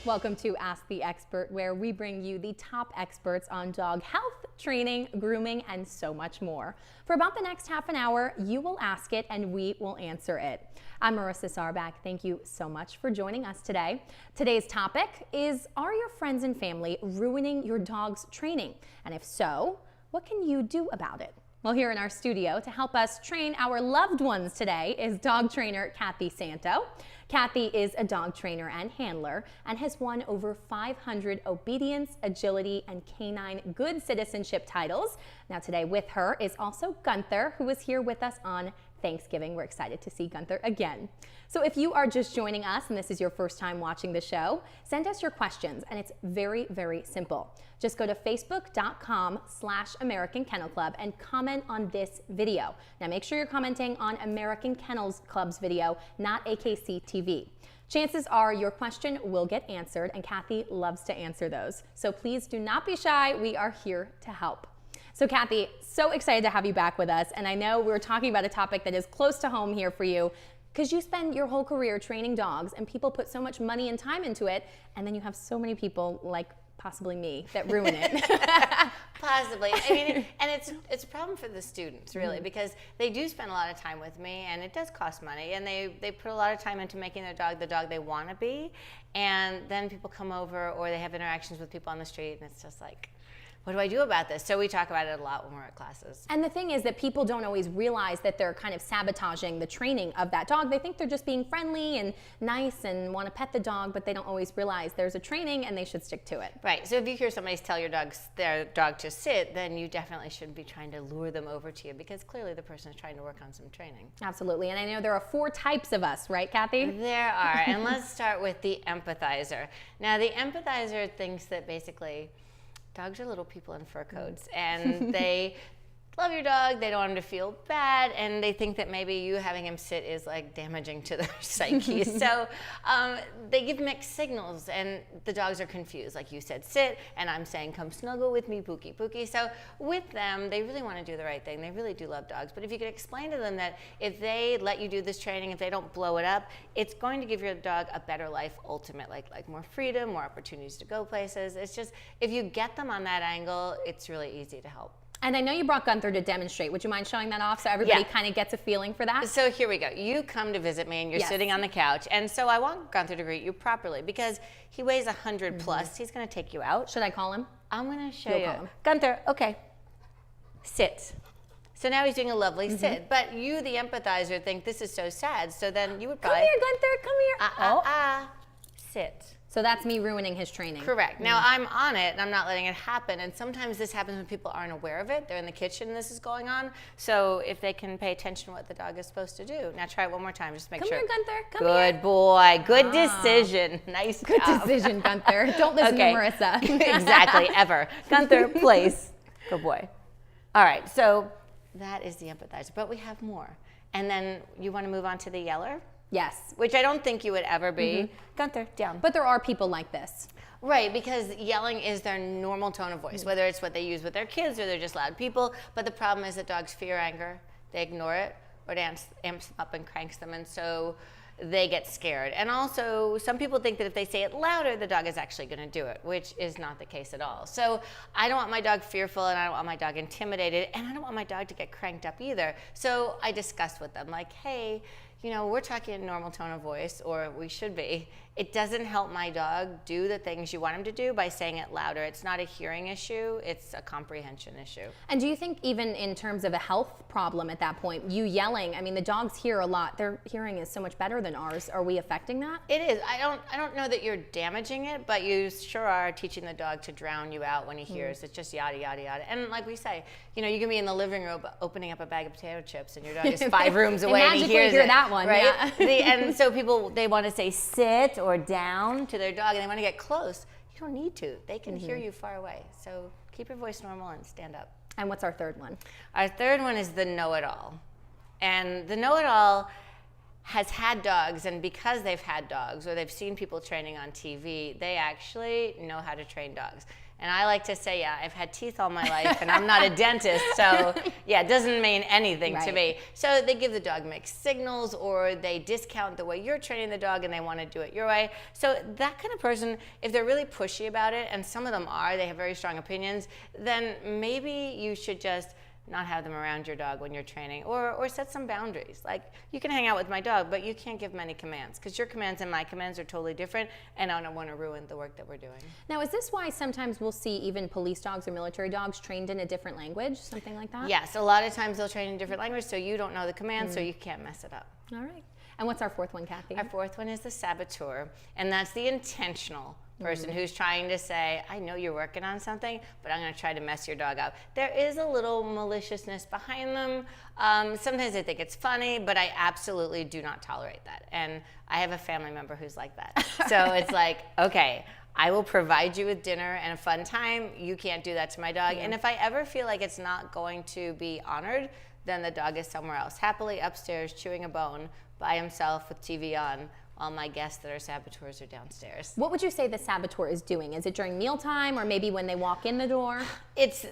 Welcome to Ask the Expert, where we bring you the top experts on dog health, training, grooming, and so much more. For about the next half an hour, you will ask it and we will answer it. I'm Marissa Sarbach. Thank you so much for joining us today. Today's topic is, are your friends and family ruining your dog's training? And if so, what can you do about it? Well, here in our studio to help us train our loved ones today is dog trainer Kathy Santos. Kathy is a dog trainer and handler and has won over 500 obedience, agility, and canine good citizenship titles. Now today with her is also Gunther, who is here with us on Thanksgiving. We're excited to see Gunther again. So if you are just joining us and this is your first time watching the show, send us your questions, and it's very, very simple. Just go to facebook.com/American Kennel Club and comment on this video. Now make sure you're commenting on American Kennel Club's video, not AKC TV. Chances are your question will get answered, and Kathy loves to answer those. So please do not be shy. We are here to help. So Kathy, so excited to have you back with us. And I know we're talking about a topic that is close to home here for you, because you spend your whole career training dogs and people put so much money and time into it. And then you have so many people, like possibly me, that ruin it. Possibly. I mean, and it's a problem for the students, really, because they do spend a lot of time with me, and it does cost money, and they put a lot of time into making their dog the dog they want to be. And then people come over or they have interactions with people on the street, and it's just like, what do I do about this? So we talk about it a lot when we're at classes. And the thing is that people don't always realize that they're kind of sabotaging the training of that dog. They think they're just being friendly and nice and want to pet the dog, but they don't always realize there's a training and they should stick to it. Right. So if you hear somebody tell their dog to sit, then you definitely shouldn't be trying to lure them over to you, because clearly the person is trying to work on some training. Absolutely. And I know there are 4 types of us, right, Kathy? There are. And let's start with the empathizer. Now, the empathizer thinks that basically dogs are little people in fur coats, and they love your dog, they don't want him to feel bad, and they think that maybe you having him sit is like damaging to their psyche. So they give mixed signals, and the dogs are confused. Like you said, sit, and I'm saying, come snuggle with me, Pookie, Pookie. So with them, they really want to do the right thing. They really do love dogs. But if you could explain to them that if they let you do this training, if they don't blow it up, it's going to give your dog a better life ultimate, like more freedom, more opportunities to go places. It's just, if you get them on that angle, it's really easy to help. And I know you brought Gunther to demonstrate. Would you mind showing that off so everybody kind of gets a feeling for that? So here we go. You come to visit me and you're sitting on the couch. And so I want Gunther to greet you properly, because he weighs 100 plus. He's going to take you out. Should I call him? I'm going to show You'll you. call him. Gunther, okay. Sit. So now he's doing a lovely sit. But you, the empathizer, think this is so sad. So then you would probably... Come here, Gunther. Come here. Sit. So that's me ruining his training. Correct. Now I'm on it and I'm not letting it happen. And sometimes this happens when people aren't aware of it. They're in the kitchen and this is going on. So if they can pay attention to what the dog is supposed to do. Now try it one more time. Just make sure. Come here, Gunther. Come here. Good boy. Good decision. Nice job. Good decision, Gunther. Don't listen to Marissa. Exactly. Ever. Gunther, place. Good boy. All right. So that is the empathizer. But we have more. And then you want to move on to the yeller? Yes. Which I don't think you would ever be. Gunther, down. But there are people like this. Right, because yelling is their normal tone of voice, whether it's what they use with their kids or they're just loud people. But the problem is that dogs fear anger. They ignore it, or it amps them up and cranks them, and so they get scared. And also, some people think that if they say it louder, the dog is actually going to do it, which is not the case at all. So I don't want my dog fearful, and I don't want my dog intimidated, and I don't want my dog to get cranked up either. So I discuss with them, like, hey, you know, we're talking in normal tone of voice, or we should be. It doesn't help my dog do the things you want him to do by saying it louder. It's not a hearing issue, it's a comprehension issue. And do you think even in terms of a health problem at that point, you yelling, I mean, the dogs hear a lot. Their hearing is so much better than ours. Are we affecting that? It is. I don't know that you're damaging it, but you sure are teaching the dog to drown you out when he hears. It's just yada, yada, yada. And like we say, you know, you can be in the living room opening up a bag of potato chips and your dog is 5 rooms away and he hears hear it. that one, right? yeah. And so people, they want to say sit or down to their dog, and they want to get close. You don't need to. They can hear you far away. So keep your voice normal and stand up. And what's our third one? Our third one is the know-it-all. And the know-it-all has had dogs, and because they've had dogs or they've seen people training on TV, they actually know how to train dogs. And I like to say, yeah, I've had teeth all my life and I'm not a dentist, so yeah, it doesn't mean anything to me. So they give the dog mixed signals, or they discount the way you're training the dog and they want to do it your way. So that kind of person, if they're really pushy about it, and some of them are, they have very strong opinions, then maybe you should just not have them around your dog when you're training, or set some boundaries. Like, you can hang out with my dog, but you can't give many commands, because your commands and my commands are totally different, and I don't want to ruin the work that we're doing. Now, is this why sometimes we'll see even police dogs or military dogs trained in a different language, something like that? Yes, a lot of times they'll train in different language, so you don't know the commands, so you can't mess it up. All right. And what's our fourth one, Kathy? Our fourth one is the saboteur, and that's the intentional person who's trying to say, I know you're working on something, but I'm going to try to mess your dog up. There is a little maliciousness behind them. Sometimes I think it's funny, but I absolutely do not tolerate that. And I have a family member who's like that. So it's like, okay, I will provide you with dinner and a fun time. You can't do that to my dog. And if I ever feel like it's not going to be honored, then the dog is somewhere else, happily upstairs chewing a bone by himself with TV on, while my guests that are saboteurs are downstairs. What would you say the saboteur is doing? Is it during mealtime, or maybe when they walk in the door? It's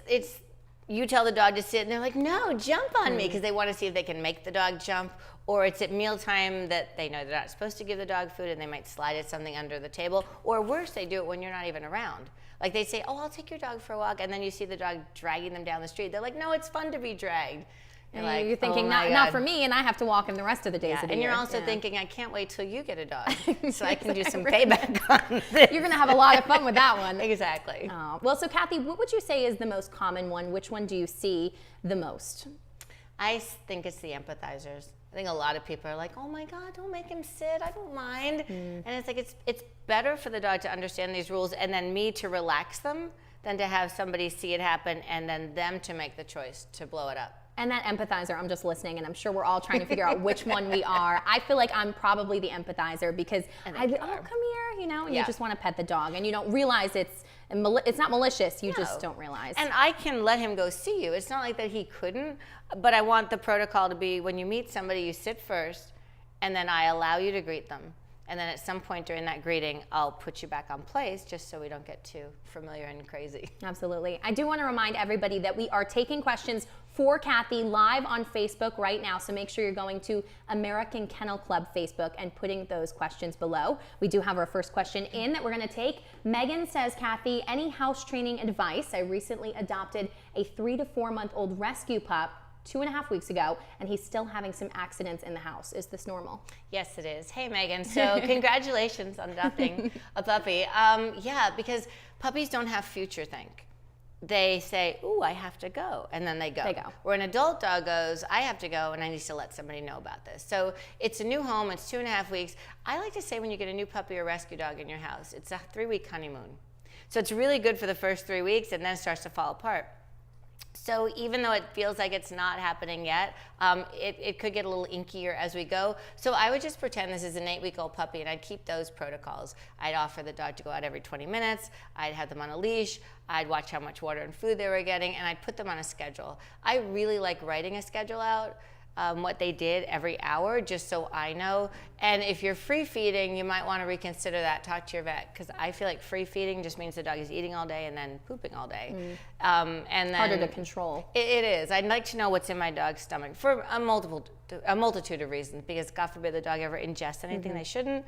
you tell the dog to sit, and they're like, no, jump on me, because they want to see if they can make the dog jump. Or it's at mealtime that they know they're not supposed to give the dog food, and they might slide it something under the table. Or worse, they do it when you're not even around. Like, they say, oh, I'll take your dog for a walk, and then you see the dog dragging them down the street. They're like, no, it's fun to be dragged. And like, you're thinking, not for me, and I have to walk him the rest of the days of the and year. you're also thinking, I can't wait till you get a dog, so I can do some payback on this. You're going to have a lot of fun with that one. Exactly. Well, so Kathy, what would you say is the most common one? Which one do you see the most? I think it's the empathizers. I think a lot of people are like, oh my God, don't make him sit, I don't mind. And it's like, it's better for the dog to understand these rules and then me to relax them than to have somebody see it happen and then them to make the choice to blow it up. And that empathizer, I'm just listening, and I'm sure we're all trying to figure out which one we are. I feel like I'm probably the empathizer, because oh, come here, you know, and you just want to pet the dog, and you don't realize it's not malicious. You just don't realize. And I can let him go see you. It's not like that he couldn't, but I want the protocol to be, when you meet somebody, you sit first, and then I allow you to greet them. And then at some point during that greeting, I'll put you back on place, just so we don't get too familiar and crazy. Absolutely. I do want to remind everybody that we are taking questions for Kathy live on Facebook right now. So make sure you're going to American Kennel Club Facebook and putting those questions below. We do have our first question in that we're going to take. Megan says, Kathy, any house training advice? I recently adopted a 3 to 4 month old rescue pup 2.5 weeks ago, and he's still having some accidents in the house. Is this normal? Yes, it is. Hey, Megan. So congratulations on adopting a puppy. Yeah, because puppies don't have future think. They say, ooh, I have to go, and then they go. Where an adult dog goes, I have to go, and I need to let somebody know about this. So it's a new home. It's 2.5 weeks. I like to say when you get a new puppy or rescue dog in your house, it's a 3-week honeymoon. So it's really good for the first 3 weeks, and then it starts to fall apart. So even though it feels like it's not happening yet, it could get a little inkier as we go. So I would just pretend this is an 8-week-old puppy, and I'd keep those protocols. I'd offer the dog to go out every 20 minutes. I'd have them on a leash. I'd watch how much water and food they were getting, and I'd put them on a schedule. I really like writing a schedule out, what they did every hour, just so I know. And if you're free feeding, you might want to reconsider that. Talk to your vet, because I feel like free feeding just means the dog is eating all day and then pooping all day. And then harder to control. It is. I'd like to know what's in my dog's stomach for a multitude of reasons, because God forbid the dog ever ingests anything they shouldn't.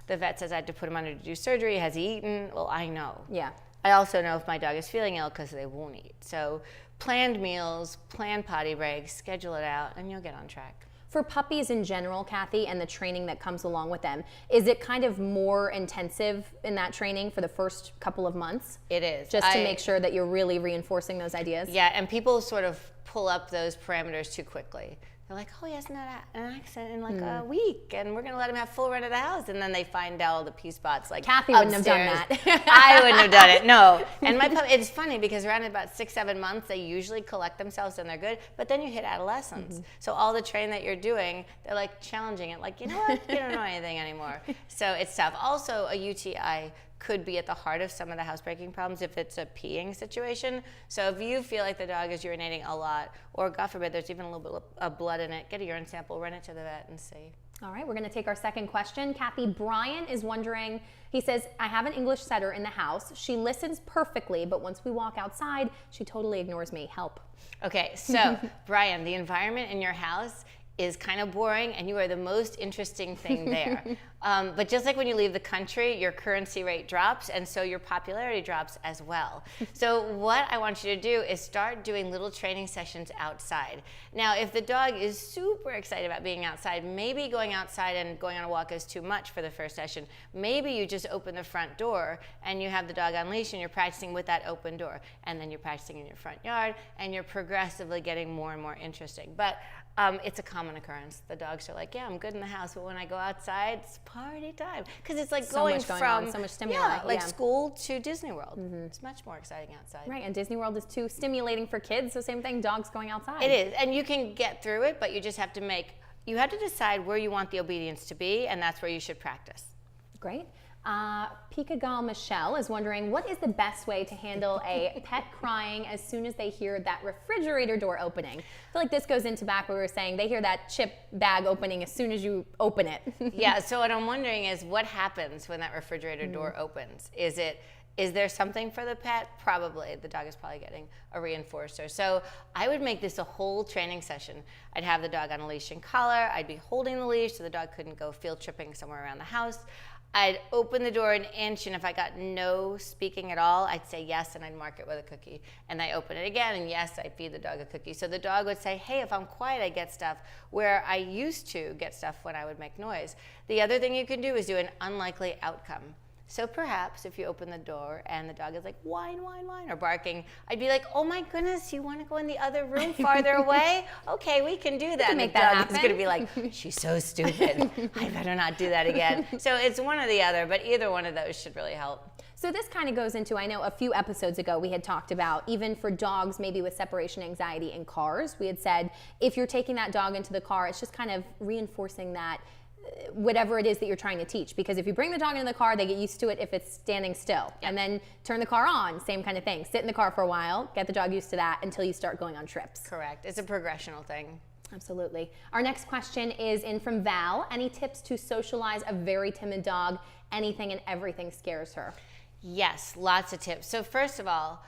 The vet says I had to put him under to do surgery. Has he eaten? Well, I know. Yeah. I also know if my dog is feeling ill, because they won't eat. So planned meals, planned potty breaks, schedule it out, and you'll get on track. For puppies in general, Kathy, and the training that comes along with them, is it kind of more intensive in that training for the first couple of months? It is. Just to make sure that you're really reinforcing those ideas? Yeah, and people sort of pull up those parameters too quickly. They're like, oh, he hasn't had an accident in like a week, and we're going to let him have full run of the house. And then they find out all the pee spots, like Kathy upstairs. Wouldn't have done that. I wouldn't have done it, no. And my puppy, it's funny, because around about 6-7 months, they usually collect themselves and they're good. But then you hit adolescence. So all the training that you're doing, they're like challenging it, like, you know what, you don't know anything anymore. So it's tough. Also, a UTI could be at the heart of some of the housebreaking problems if it's a peeing situation. So if you feel like the dog is urinating a lot, or God forbid there's even a little bit of blood in it, get a urine sample, run it to the vet and see. All right, we're going to take our second question. Kathy, Brian is wondering, he says, I have an English setter in the house. She listens perfectly, but once we walk outside, she totally ignores me. Help. Okay, so Brian, the environment in your house is kind of boring, and you are the most interesting thing there. But just like when you leave the country, your currency rate drops, and so your popularity drops as well. So what I want you to do is start doing little training sessions outside. Now, if the dog is super excited about being outside, maybe going outside and going on a walk is too much for the first session. Maybe you just open the front door and you have the dog on leash and you're practicing with that open door. And then you're practicing in your front yard and you're progressively getting more and more interesting. But it's a common occurrence. The dogs are like, yeah, I'm good in the house, but when I go outside, it's party time. Because it's like so much going on, so much stimuli. Yeah, like school to Disney World. It's much more exciting outside. Right, and Disney World is too stimulating for kids, so same thing, dogs going outside. It is, and you can get through it, but you just have to you have to decide where you want the obedience to be, and that's where you should practice. Great. Pikagal Michelle is wondering, what is the best way to handle a pet crying as soon as they hear that refrigerator door opening? I feel like this goes into back where we were saying they hear that chip bag opening as soon as you open it. Yeah, so what I'm wondering is what happens when that refrigerator door opens? Is there something for the pet? Probably. The dog is probably getting a reinforcer. So I would make this a whole training session. I'd have the dog on a leash and collar. I'd be holding the leash so the dog couldn't go field tripping somewhere around the house. I'd open the door an inch, and if I got no speaking at all, I'd say yes, and I'd mark it with a cookie. And I open it again, and yes, I'd feed the dog a cookie. So the dog would say, hey, if I'm quiet, I get stuff, where I used to get stuff when I would make noise. The other thing you can do is do an unlikely outcome. So perhaps if you open the door and the dog is like, whine, whine, whine, or barking, I'd be like, oh my goodness, you want to go in the other room farther away? Okay, we can do that. And the dog is going to be like, she's so stupid. I better not do that again. So it's one or the other, but either one of those should really help. So this kind of goes into, I know a few episodes ago we had talked about, even for dogs maybe with separation anxiety in cars, we had said if you're taking that dog into the car, it's just kind of reinforcing that whatever it is that you're trying to teach, because if you bring the dog into the car, they get used to it if it's standing still. And then turn the car on, same kind of thing. Sit in the car for a while, get the dog used to that until you start going on trips. Correct. It's a progressional thing. Absolutely. Our next question is in from Val. Any tips to socialize a very timid dog? Anything and everything scares her. Yes, lots of tips. So first of all,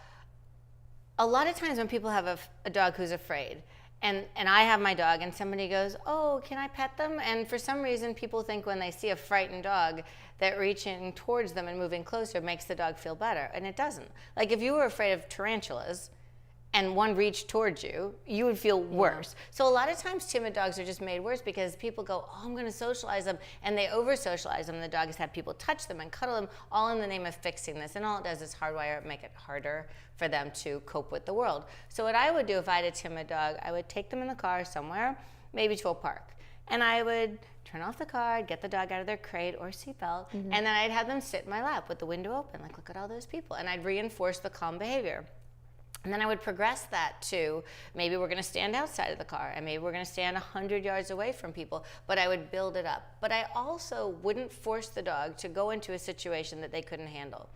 a lot of times when people have a dog who's afraid, and I have my dog and somebody goes, oh, can I pet them? And for some reason, people think when they see a frightened dog that reaching towards them and moving closer makes the dog feel better, and it doesn't. Like if you were afraid of tarantulas and one reached towards you, you would feel worse. So a lot of times timid dogs are just made worse because people go, oh, I'm gonna socialize them, and they over-socialize them. The dogs have people touch them and cuddle them, all in the name of fixing this, and all it does is hardwire it, make it harder for them to cope with the world. So what I would do if I had a timid dog, I would take them in the car somewhere, maybe to a park, and I would turn off the car, get the dog out of their crate or seatbelt, and then I'd have them sit in my lap with the window open, like, look at all those people, and I'd reinforce the calm behavior. And then I would progress that to maybe we're going to stand outside of the car and maybe we're going to stand 100 yards away from people, but I would build it up. But I also wouldn't force the dog to go into a situation that they couldn't handle.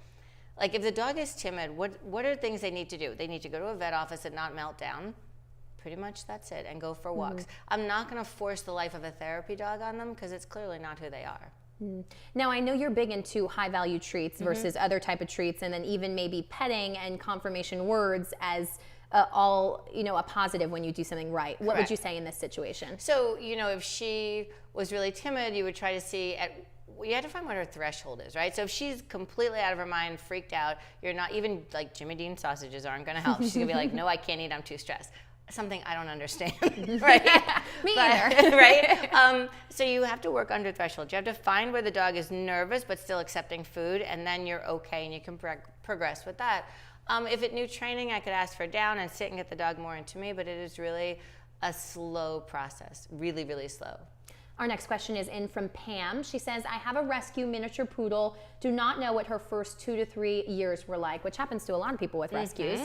Like if the dog is timid, what are things they need to do? They need to go to a vet office and not melt down. Pretty much that's it, and go for walks. I'm not going to force the life of a therapy dog on them because it's clearly not who they are. Now, I know you're big into high-value treats versus other type of treats, and then even maybe petting and confirmation words as all, a positive when you do something right. What would you say in this situation? So, if she was really timid, you would try to see you had to find what her threshold is, right? So if she's completely out of her mind, freaked out, you're not, even like Jimmy Dean sausages aren't going to help. She's going to be like, no, I can't eat, I'm too stressed. Something I don't understand, right? Me either. Right? So you have to work under threshold. You have to find where the dog is nervous but still accepting food, and then you're okay and you can progress with that. If it new training, I could ask for down and sit and get the dog more into me, but it is really a slow process, really, really slow. Our next question is in from Pam. She says, I have a rescue miniature poodle, do not know what her first 2 to 3 years were like, which happens to a lot of people with rescues.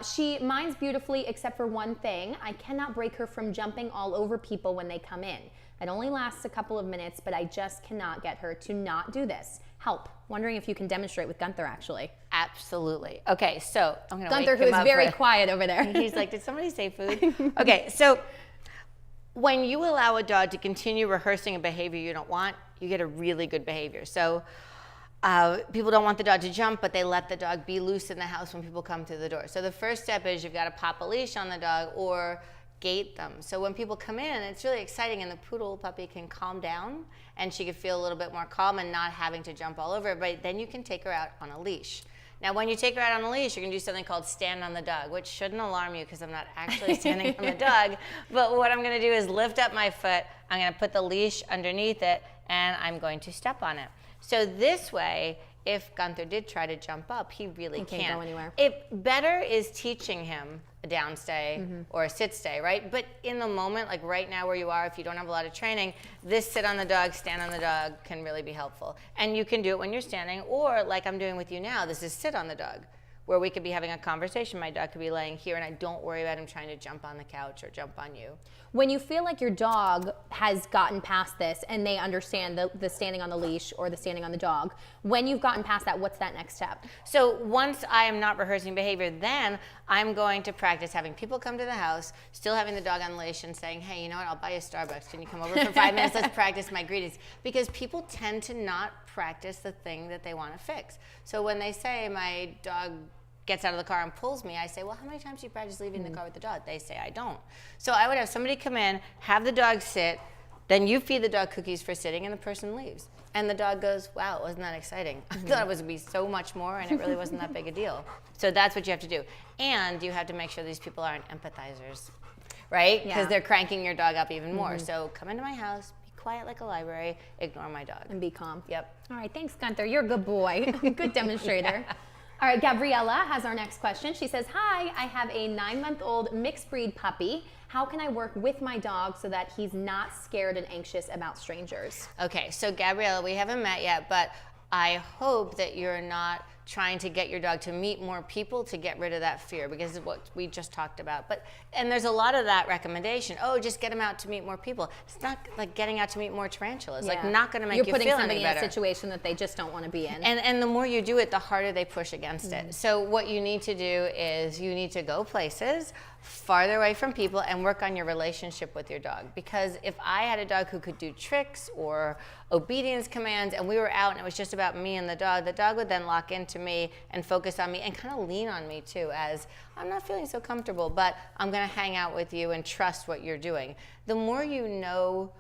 She minds beautifully except for one thing. I cannot break her from jumping all over people when they come in. It only lasts a couple of minutes, but I just cannot get her to not do this. Help. Wondering if you can demonstrate with Gunther, actually. Absolutely. Okay, so I'm going to Gunther, who is very quiet over there. He's like, did somebody say food? Okay, so when you allow a dog to continue rehearsing a behavior you don't want, you get a really good behavior. So people don't want the dog to jump, but they let the dog be loose in the house when people come through the door. So the first step is you've got to pop a leash on the dog or gate them. So when people come in, it's really exciting, and the poodle puppy can calm down, and she can feel a little bit more calm and not having to jump all over everybody. Then you can take her out on a leash. Now, when you take her out on a leash, you're going to do something called stand on the dog, which shouldn't alarm you because I'm not actually standing on the dog. But what I'm going to do is lift up my foot. I'm going to put the leash underneath it, and I'm going to step on it. So this way, if Gunther did try to jump up, he really can't go anywhere. Better is teaching him a down stay or a sit stay, right? But in the moment, like right now where you are, if you don't have a lot of training, this sit on the dog, stand on the dog can really be helpful. And you can do it when you're standing, or like I'm doing with you now, this is sit on the dog, where we could be having a conversation. My dog could be laying here, and I don't worry about him trying to jump on the couch or jump on you. When you feel like your dog has gotten past this and they understand the standing on the leash or the standing on the dog, when you've gotten past that, what's that next step? So once I am not rehearsing behavior, then I'm going to practice having people come to the house, still having the dog on the leash and saying, hey, you know what, I'll buy you Starbucks. Can you come over for 5 minutes? Let's practice my greetings. Because people tend to not practice the thing that they want to fix. So when they say my dog gets out of the car and pulls me, I say, well, how many times do you practice leaving the car with the dog? They say, I don't. So I would have somebody come in, have the dog sit, then you feed the dog cookies for sitting, and the person leaves. And the dog goes, wow, wasn't that exciting? I thought it was going to be so much more, and it really wasn't that big a deal. So that's what you have to do. And you have to make sure these people aren't empathizers, right? Because they're cranking your dog up even more. So come into my house, be quiet like a library, ignore my dog. And be calm. Yep. All right, thanks, Gunther. You're a good boy. Good demonstrator. Yeah. All right, Gabriella has our next question. She says, hi, I have a 9-month-old mixed breed puppy. How can I work with my dog so that he's not scared and anxious about strangers? Okay, so Gabriella, we haven't met yet, but I hope that you're not trying to get your dog to meet more people to get rid of that fear, because it's what we just talked about. And there's a lot of that recommendation. Oh, just get him out to meet more people. It's not like getting out to meet more tarantulas. Like, not going to make you feel any better. You're putting somebody in a situation that they just don't want to be in. And the more you do it, the harder they push against it. So what you need to do is you need to go places farther away from people and work on your relationship with your dog. Because if I had a dog who could do tricks or obedience commands and we were out and it was just about me and the dog would then lock into me and focus on me and kind of lean on me too, as I'm not feeling so comfortable, but I'm going to hang out with you and trust what you're doing. The more you know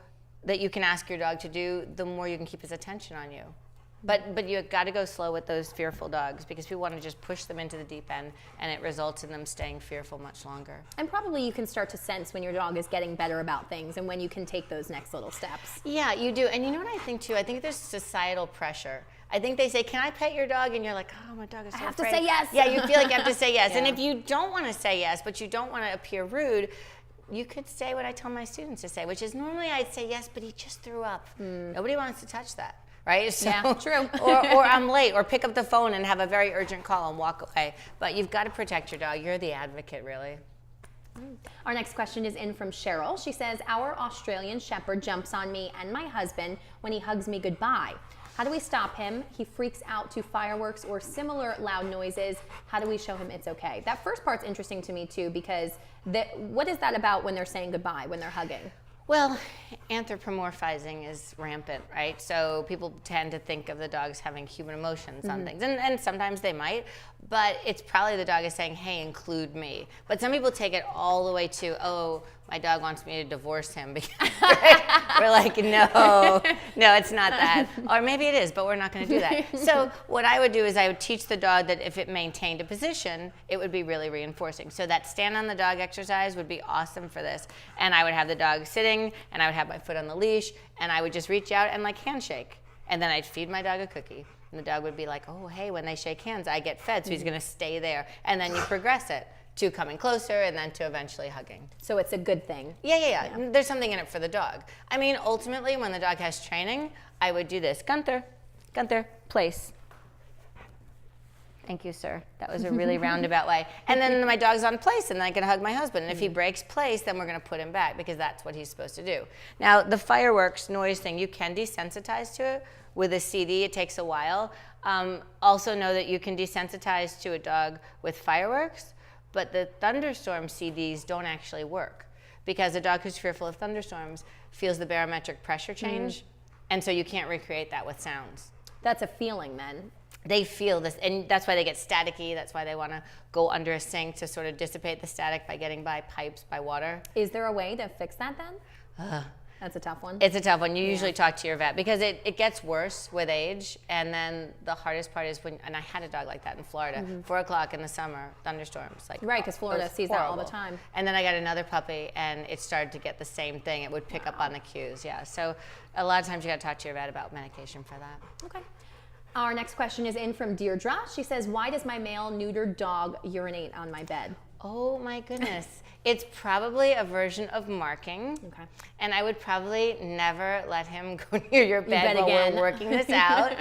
that you can ask your dog to do, the more you can keep his attention on you. But you've got to go slow with those fearful dogs, because people want to just push them into the deep end, and it results in them staying fearful much longer. And probably you can start to sense when your dog is getting better about things and when you can take those next little steps. Yeah, you do. And you know what I think too? I think there's societal pressure. I think they say, can I pet your dog? And you're like, oh, my dog is so I have afraid. to say yes. Yeah, you feel like you have to say yes. Yeah. And if you don't want to say yes, but you don't want to appear rude, you could say what I tell my students to say, which is normally I'd say yes, but he just threw up. Nobody wants to touch that. Right? So, yeah, true. or I'm late, or pick up the phone and have a very urgent call and walk away. But you've got to protect your dog. You're the advocate, really. Our next question is in from Cheryl. She says, our Australian Shepherd jumps on me and my husband when he hugs me goodbye. How do we stop him? He freaks out to fireworks or similar loud noises. How do we show him it's okay? That first part's interesting to me too, because what is that about when they're saying goodbye, when they're hugging? Well, anthropomorphizing is rampant, right? So people tend to think of the dogs having human emotions on things, and sometimes they might, but it's probably the dog is saying, hey, include me. But some people take it all the way to, oh, my dog wants me to divorce him. We're like, no, it's not that. Or maybe it is, but we're not going to do that. So what I would do is I would teach the dog that if it maintained a position, it would be really reinforcing. So that stand on the dog exercise would be awesome for this. And I would have the dog sitting, and I would have my foot on the leash, and I would just reach out and like handshake. And then I'd feed my dog a cookie. And the dog would be like, oh, hey, when they shake hands, I get fed, so he's going to stay there. And then you progress it to coming closer and then to eventually hugging. So it's a good thing. Yeah. There's something in it for the dog. I mean, ultimately, when the dog has training, I would do this. Gunther, place. Thank you, sir. That was a really roundabout way. And then my dog's on place, and then I can hug my husband. And if he breaks place, then we're going to put him back, because that's what he's supposed to do. Now, the fireworks noise thing, you can desensitize to it. With a CD, it takes a while. Also know that you can desensitize to a dog with fireworks, but the thunderstorm CDs don't actually work, because a dog who's fearful of thunderstorms feels the barometric pressure change, and so you can't recreate that with sounds. That's a feeling then. They feel this, and that's why they get staticky. That's why they want to go under a sink to sort of dissipate the static by getting by pipes, by water. Is there a way to fix that then? That's a tough one. It's a tough one. You usually talk to your vet because it gets worse with age. And then the hardest part is when, and I had a dog like that in Florida, 4 o'clock in the summer, thunderstorms. Like, right, because Florida sees that all the time. And then I got another puppy and it started to get the same thing. It would pick up on the cues, yeah. So a lot of times you got to talk to your vet about medication for that. Okay. Our next question is in from Deirdre. She says, why does my male neutered dog urinate on my bed? Oh my goodness. It's probably a version of marking. Okay. And I would probably never let him go near your bed while again. we're working this out.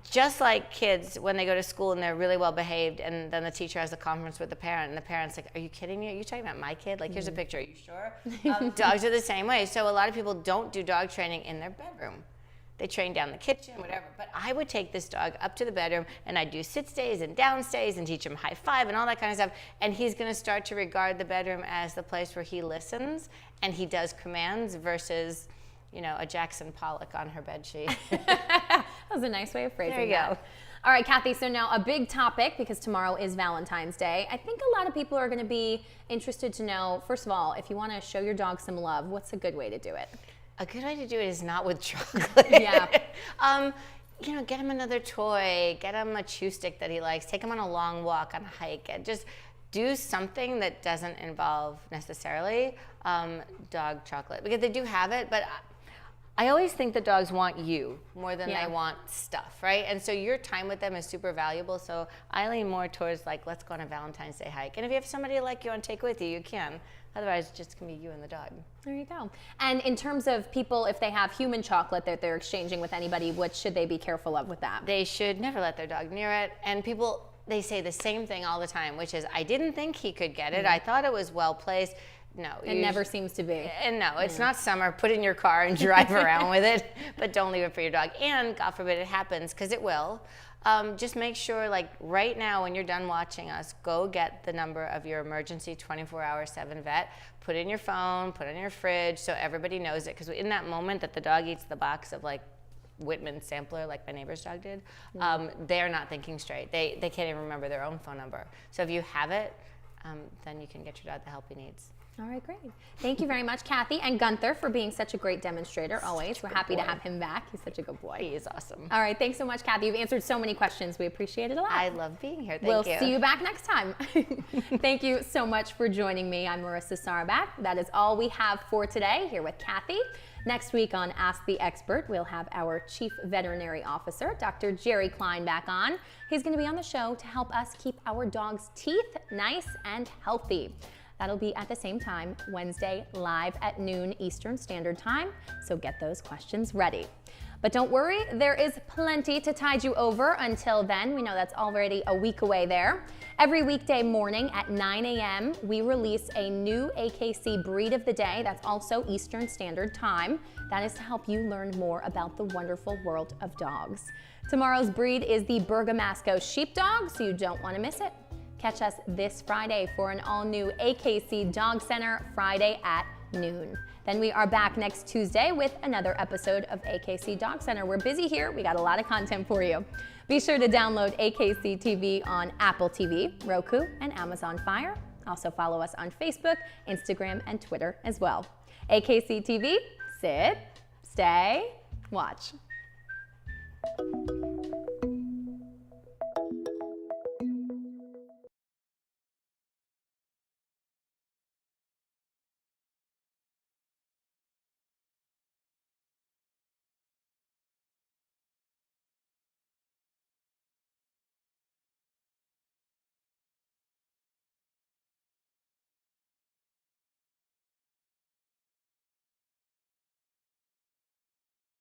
Just like kids, when they go to school and they're really well behaved, and then the teacher has a conference with the parent, and the parent's like, are you kidding me? Are you talking about my kid? Like, here's a picture. Are you sure? Dogs are the same way. So a lot of people don't do dog training in their bedroom. They train down the kitchen, whatever. But I would take this dog up to the bedroom and I'd do sit stays and down stays and teach him high five and all that kind of stuff. And he's going to start to regard the bedroom as the place where he listens and he does commands versus, you know, a Jackson Pollock on her bed sheet. That was a nice way of phrasing There you that. go. All right, Kathy, so now a big topic, because tomorrow is Valentine's Day. I think a lot of people are going to be interested to know, first of all, if you want to show your dog some love, what's a good way to do it? A good way to do it is not with chocolate. Yeah. You know, get him another toy, get him a chew stick that he likes, take him on a long walk, on a hike, and just do something that doesn't involve necessarily dog chocolate. Because they do have it, but I always think the dogs want you more than they want stuff, right? And so your time with them is super valuable. So I lean more towards like, let's go on a Valentine's Day hike. And if you have somebody like you want to take with you, you can. Otherwise, it's just going to be you and the dog. There you go. And in terms of people, if they have human chocolate that they're exchanging with anybody, what should they be careful of with that? They should never let their dog near it. And people, they say the same thing all the time, which is, I didn't think he could get it. I thought it was well placed. No. It never seems to be. And no, it's not summer. Put it in your car and drive around with it, but don't leave it for your dog. And God forbid it happens, because it will. Just make sure, like right now when you're done watching us, go get the number of your emergency 24/7 vet, put it in your phone, put it in your fridge so everybody knows it. Because in that moment that the dog eats the box of like Whitman sampler, like my neighbor's dog did, they're not thinking straight. They can't even remember their own phone number. So if you have it, then you can get your dog the help he needs. All right, great. Thank you very much, Kathy and Gunther, for being such a great demonstrator always. We're happy to have him back. He's such a good boy. He is awesome. All right, thanks so much, Kathy. You've answered so many questions. We appreciate it a lot. I love being here. Thank you. We'll see you back next time. Thank you so much for joining me. I'm Marissa Sarback. That is all we have for today here with Kathy. Next week on Ask the Expert, we'll have our Chief Veterinary Officer, Dr. Jerry Klein, back on. He's going to be on the show to help us keep our dogs' teeth nice and healthy. That'll be at the same time, Wednesday, live at noon Eastern Standard Time, so get those questions ready. But don't worry, there is plenty to tide you over until then. We know that's already a week away there. Every weekday morning at 9 a.m., we release a new AKC breed of the day. That's also Eastern Standard Time. That is to help you learn more about the wonderful world of dogs. Tomorrow's breed is the Bergamasco Sheepdog, so you don't want to miss it. Catch us this Friday for an all-new AKC Dog Center Friday at noon. Then we are back next Tuesday with another episode of AKC Dog Center. We're busy here. We got a lot of content for you. Be sure to download AKC TV on Apple TV, Roku, and Amazon Fire. Also follow us on Facebook, Instagram, and Twitter as well. AKC TV, sit, stay, watch.